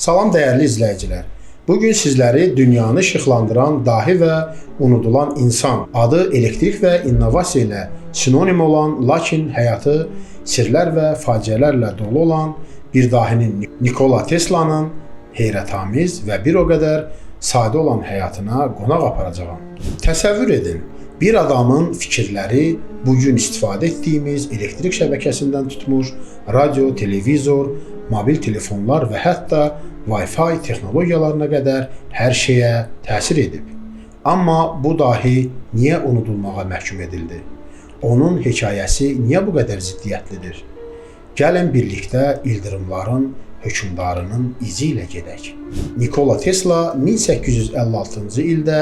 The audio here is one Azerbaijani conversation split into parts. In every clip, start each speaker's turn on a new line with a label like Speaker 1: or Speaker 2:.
Speaker 1: Salam dəyərli izləyicilər. Bugün sizləri dünyanı işıqlandıran dahi və unudulan insan adı elektrik və innovasiya ilə sinonim olan, lakin həyatı sirlər və faciələrlə dolu olan bir dahinin Nikola Tesla'nın heyrətamiz və bir o qədər sadə olan həyatına qonaq aparacağam. Təsəvvür edin, bir adamın fikirləri bugün istifadə etdiyimiz elektrik şəbəkəsindən tutmuş, radio, televizor, mobil telefonlar və hətta Wi-Fi texnologiyalarına qədər hər şeyə təsir edib. Amma bu dahi niyə unudulmağa məhkum edildi? Onun hekayəsi niyə bu qədər ziddiyyətlidir? Gəlin birlikdə ildırımların hökmdarının izi ilə gedək. Nikola Tesla 1856-cı ildə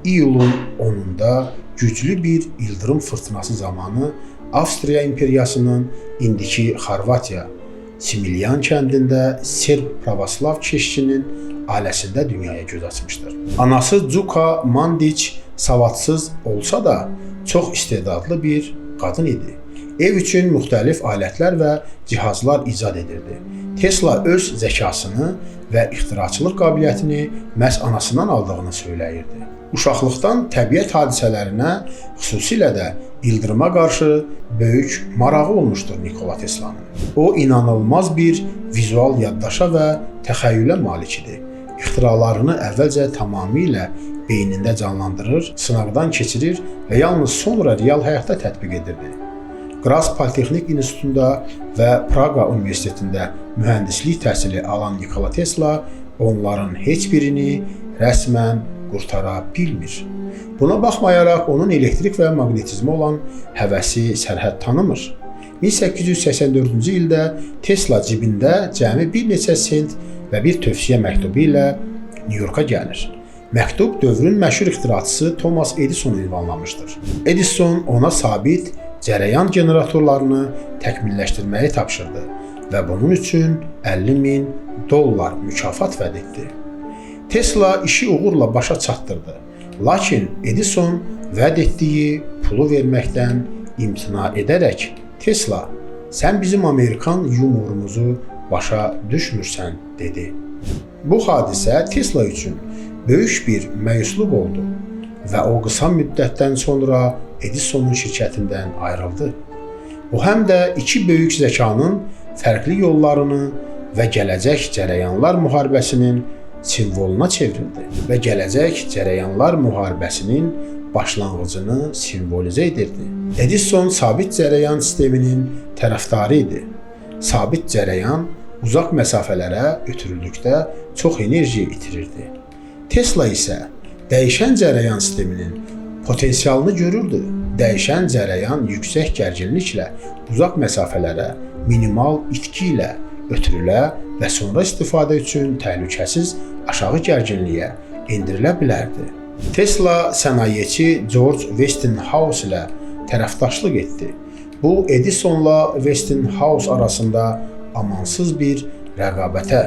Speaker 1: iyulun 10-da güclü bir ildırım fırtınası zamanı Avstriya imperiyasının indiki Xorvatiya Similyan kəndində Serb pravoslav keşişinin ailəsində dünyaya göz açmışdır. Anası Cuka Mandiç savadsız olsa da çox istedadlı bir qadın idi. Ev üçün müxtəlif alətlər və cihazlar icad edirdi. Tesla öz zəkasını və ixtiraçılıq qabiliyyətini məhz anasından aldığını söyləyirdi. Uşaqlıqdan təbiət hadisələrinə, xüsusilə də ildırıma qarşı böyük marağı olmuşdur Nikola Tesla'nın. O, inanılmaz bir vizual yaddaşa və təxəyyülə malik idi. İxtiralarını əvvəlcə tamamilə beynində canlandırır, sınaqdan keçirir və yalnız sonra real həyatda tətbiq edirdi. Graz Politexnik İnstitutunda və Praga Universitetində mühəndislik təhsili alan Nikola Tesla onların heç birini rəsmən qurtara bilmir. Buna baxmayaraq onun elektrik və maqnetizmə olan həvəsi sərhəd tanımır. 1884-cü ildə Tesla cibində cəmi bir neçə sent və bir tövsiyə məktubu ilə Nyu-Yorka gəlir. Məktub dövrün məşhur ixtiraçısı Thomas Edison ünvanlamışdır. Edison ona sabit cərəyan generatorlarını təkmilləşdirməyi tapşırdı və bunun üçün $50.000 mükafat vəd etdi. Tesla işi uğurla başa çatdırdı. Lakin Edison vəd etdiyi pulu verməkdən imtina edərək, Tesla, sən bizim Amerikan yumorumuzu başa düşmürsən, dedi. Bu hadisə Tesla üçün böyük bir məyusluq oldu və o qısa müddətdən sonra Edisonun şirkətindən ayrıldı. O həm də iki böyük zəkanın fərqli yollarını və gələcək cərəyanlar müharibəsinin simvoluna çevrildi və gələcək cərəyanlar müharibəsinin başlanğıcını simvolizə edirdi. Edison sabit cərəyan sisteminin tərəfdarı idi. Sabit cərəyan uzaq məsafələrə ötürüldükdə çox enerji itirirdi. Tesla isə dəyişən cərəyan sisteminin potensialını görürdü. Dəyişən cərəyan yüksək gərginliklə uzaq məsafələrə minimal itki ilə ötürülə və sonra istifadə üçün təhlükəsiz aşağı gərginliyə endirilə bilərdi. Tesla sənayeçi George Westinghouse ilə tərəfdaşlıq etdi. Bu, Edisonla Westinghouse arasında amansız bir rəqabətə,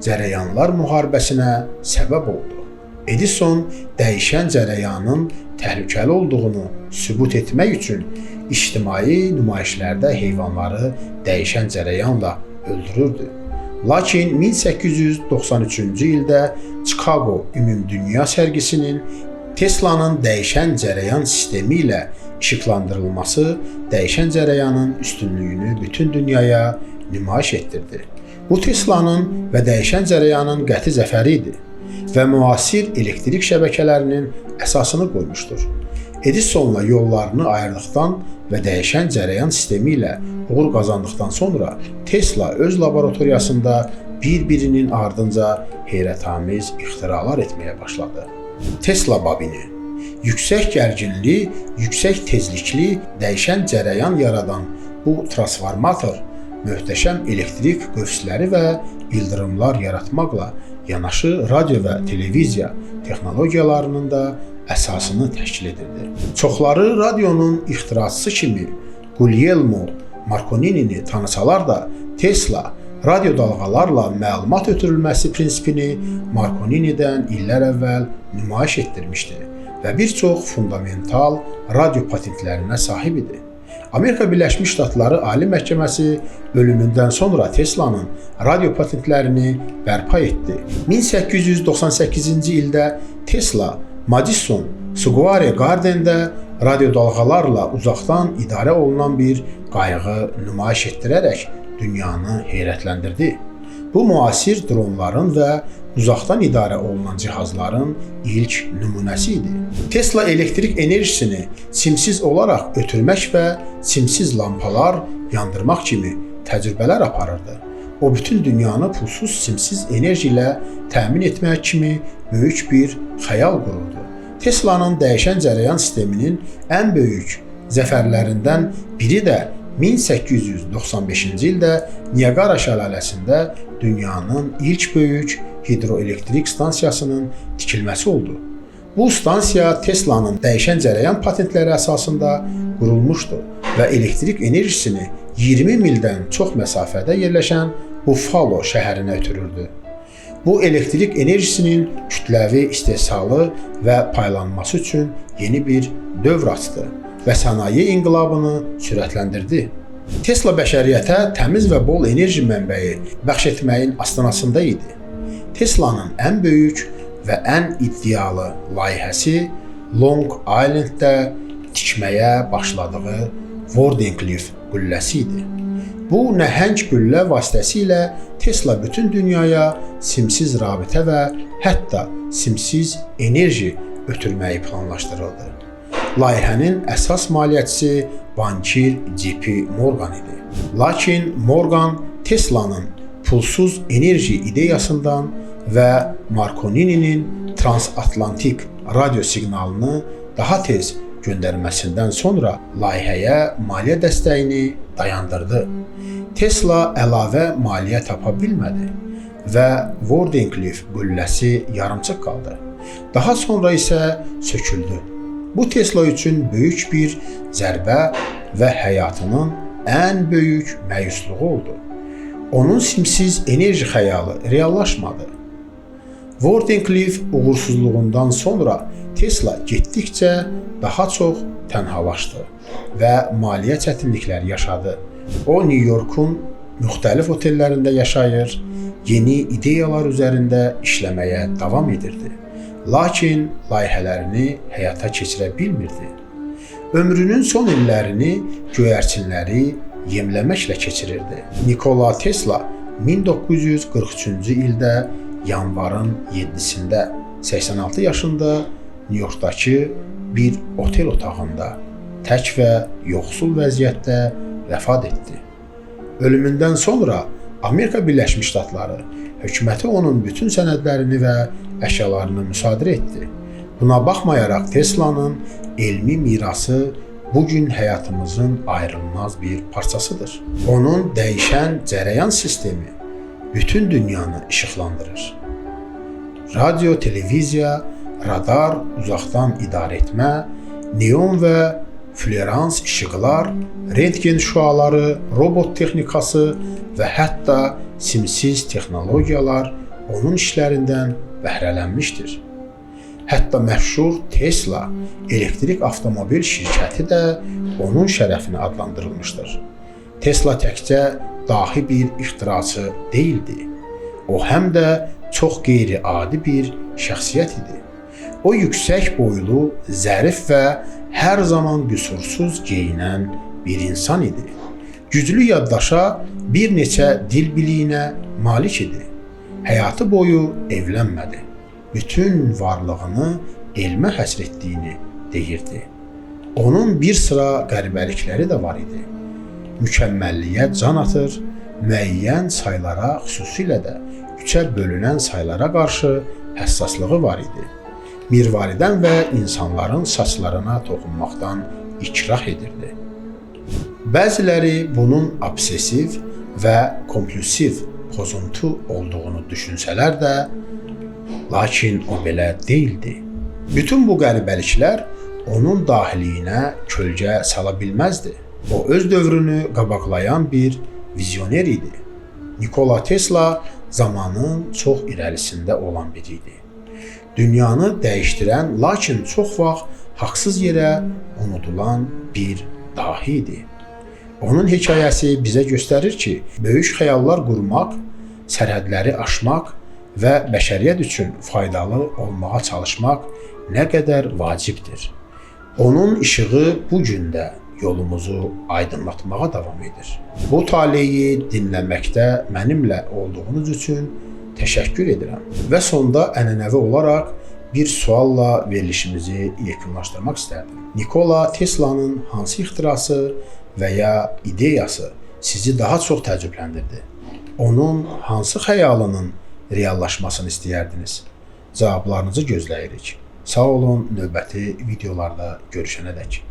Speaker 1: cərəyanlar müharibəsinə səbəb oldu. Edison dəyişən cərəyanın təhlükəli olduğunu sübut etmək üçün ictimai nümayişlərdə heyvanları dəyişən cərəyanla öldürürdü. Lakin 1893-cü ildə Chicago Ümumdünya sərgisinin Tesla'nın dəyişən cərəyan sistemi ilə işıqlandırılması dəyişən cərəyanın üstünlüyünü bütün dünyaya nümayiş etdirdi. Bu Tesla'nın və dəyişən cərəyanın qəti zəfəri idi və müasir elektrik şəbəkələrinin əsasını qoymuşdur. Edisonla yollarını ayırdıqdan və dəyişən cərəyan sistemi ilə uğur qazandıqdan sonra Tesla öz laboratoriyasında bir-birinin ardınca heyrətamiz ixtiralar etməyə başladı. Tesla bobini, yüksək gərginli, yüksək tezlikli dəyişən cərəyan yaradan bu transformator möhtəşəm elektrik qövsləri və ildırımlar yaratmaqla yanaşı radio və televiziya texnologiyalarının da əsasını təşkil edirdi. Çoxları radionun ixtiraçısı kimi Guglielmo Marconinini tanısalar da Tesla radio dalğalarla məlumat ötürülməsi prinsipini Marconinidən illər əvvəl nümayiş etdirmişdi və bir çox fundamental radio patentlərinə sahib idi. Amerika Birləşmiş Ştatları Ali Məhkəməsi ölümündən sonra Tesla'nın radio patentlərini bərpa etdi. 1898-ci ildə Tesla Madison Square Garden-də radio dalğalarla uzaqdan idarə olunan bir qayığı nümayiş etdirərək dünyanı heyrətləndirdi. Bu müasir dronların və uzaqdan idarə olunan cihazların ilk nümunəsi idi. Tesla elektrik enerjisini simsiz olaraq ötürmək və simsiz lampalar yandırmaq kimi təcrübələr aparırdı. O bütün dünyanı pulsuz simsiz enerji ilə təmin etmək kimi böyük bir xəyal qururdu. Tesla'nın dəyişən cərəyan sisteminin ən böyük zəfərlərindən biri də 1895-ci ildə Niagara şəlaləsində dünyanın ilk böyük hidroelektrik stansiyasının tikilməsi oldu. Bu stansiya Tesla'nın dəyişən cərəyan patentləri əsasında qurulmuşdu və elektrik enerjisini 20 mildən çox məsafədə yerləşən Buffalo şəhərinə ötürürdü. Bu elektrik enerjisinin kütləvi istehsalı və paylanması üçün yeni bir dövr açdı və sənaye inqilabını sürətləndirdi. Tesla bəşəriyyətə təmiz və bol enerji mənbəyi bəxş etməyin astanasında idi. Tesla'nın ən böyük və ən iddialı layihəsi Long Islanddə tikməyə başladığı Wardenclyffe qülləsi idi. Bu nəhəng qüllə vasitəsilə Tesla bütün dünyaya simsiz rabitə və hətta simsiz enerji ötürməyi planlaşdırıldı. Layihənin əsas maliyyətçisi bankir J.P. Morgan idi. Lakin Morgan Tesla'nın pulsuz enerji ideyasından və Marconi'nin transatlantik radio siqnalını daha tez göndərməsindən sonra layihəyə maliyyə dəstəyini dayandırdı. Tesla əlavə maliyyə tapa bilmədi və Wardenclyffe qülləsi yarımçıq qaldı. Daha sonra isə söküldü. Bu Tesla üçün böyük bir zərbə və həyatının ən böyük məyusluğu oldu. Onun simsiz enerji xəyalı reallaşmadı. Wardenclyffe uğursuzluğundan sonra Tesla getdikcə daha çox tənhalaşdı və maliyyə çətinlikləri yaşadı. O, New Yorkun müxtəlif otellərində yaşayır, yeni ideyalar üzərində işləməyə davam edirdi. Lakin layihələrini həyata keçirə bilmirdi. Ömrünün son illərini göyərçinləri yemləməklə keçirirdi. Nikola Tesla 1943-cü ildə yanvarın 7-sində 86 yaşında New Yorkdakı bir otel otağında tək və yoxsul vəziyyətdə vəfat etdi. Ölümündən sonra Amerika Birləşmiş Ştatları hökuməti onun bütün sənədlərini və əşyalarını müsadirə etdi. Buna baxmayaraq Tesla'nın elmi mirası bugün həyatımızın ayrılmaz bir parçasıdır. Onun dəyişən cərəyan sistemi bütün dünyanı işıqlandırır. Radio, televiziya, radar, uzaqdan idarə etmə, neon və fluorans işıqlar, rentgen şüaları, robot texnikası və hətta simsiz texnologiyalar onun işlərindən bəhrələnmişdir. Hətta məşhur Tesla elektrik avtomobil şirkəti də onun şərəfinə adlandırılmışdır. Tesla təkcə dahi bir ixtiraçı deyildi. O həm də çox qeyri-adi bir şəxsiyyət idi. O yüksək boylu, zərif və hər zaman qüsursuz geyinən bir insan idi. Güclü yaddaşa, bir neçə dil biliyinə malik idi. Həyatı boyu evlənmədi. Bütün varlığını elmə həsr etdiyini deyirdi. Onun bir sıra qəribəlikləri də var idi. Mükəmməlliyə can atır, müəyyən saylara, xüsusilə də üçə bölünən saylara qarşı həssaslığı var idi. Mirvaridən və insanların saçlarına toxunmaqdan ikrah edirdi. Bəziləri bunun obsessiv və kompulsiv pozuntu olduğunu düşünsələr də, lakin o belə deyildi. Bütün bu qəribəliklər onun dahiliyinə kölgə sala bilməzdi. O öz dövrünü qabaqlayan bir vizyoner idi. Nikola Tesla zamanın çox irəlisində olan biri idi. Dünyanı dəyişdirən, lakin çox vaxt haqsız yerə unudulan bir dahi idi. Onun hekayəsi bizə göstərir ki, böyük xəyallar qurmaq, sərhədləri aşmaq və bəşəriyyət üçün faydalı olmağa çalışmaq nə qədər vacibdir. Onun işığı bu gün də yolumuzu aydınlatmağa davam edir. Bu taleyi dinləməkdə mənimlə olduğunuz üçün təşəkkür edirəm. Və sonda ənənəvi olaraq bir sualla verilişimizi yekunlaşdırmaq istərdim. Nikola Tesla'nın hansı ixtirası və ya ideyası sizi daha çox təəccübləndirdi? Onun hansı xəyalının reallaşmasını istəyərdiniz? Cavablarınızı gözləyirik. Sağ olun, növbəti videolarda görüşənədək.